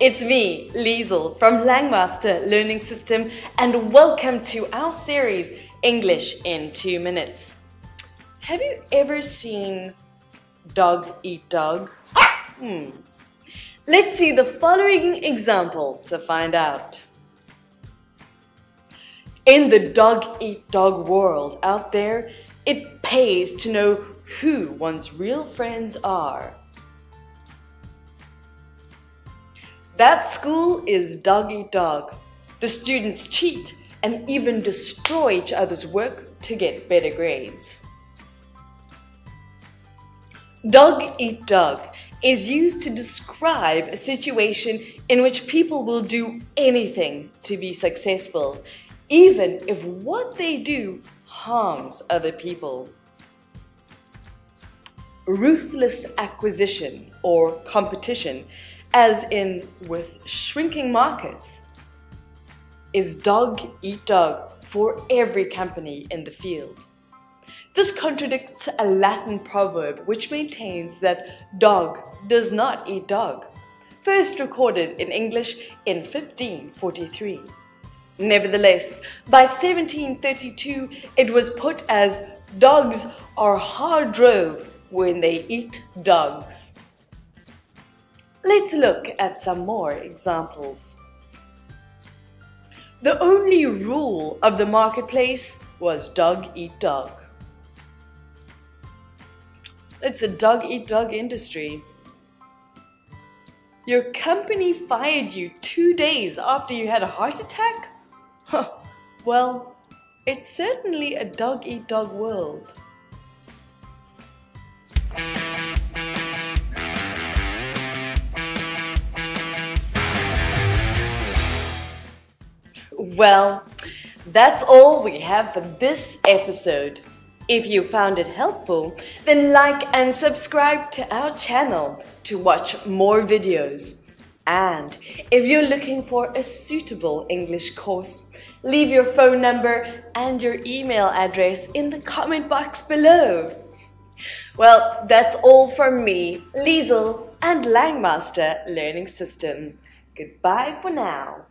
It's me, Liesl, from Langmaster Learning System, and welcome to our series, English in 2 minutes. Have you ever seen dog eat dog? Let's see the following example to find out. In the dog-eat-dog world out there, it pays to know who one's real friends are. That school is dog-eat-dog. The students cheat and even destroy each other's work to get better grades. Dog-eat-dog is used to describe a situation in which people will do anything to be successful, even if what they do harms other people. Ruthless acquisition or competition, as in with shrinking markets, is dog-eat-dog for every company in the field. This contradicts a Latin proverb which maintains that dog does not eat dog, first recorded in English in 1543. Nevertheless, by 1732, it was put as dogs are hard drove when they eat dogs. Let's look at some more examples. The only rule of the marketplace was dog-eat-dog. It's a dog-eat-dog industry. Your company fired you 2 days after you had a heart attack? Well, it's certainly a dog-eat-dog world. Well, that's all we have for this episode. If you found it helpful, then like and subscribe to our channel to watch more videos. And if you're looking for a suitable English course, leave your phone number and your email address in the comment box below. Well, that's all from me, Liesl, and Langmaster Learning System. Goodbye for now.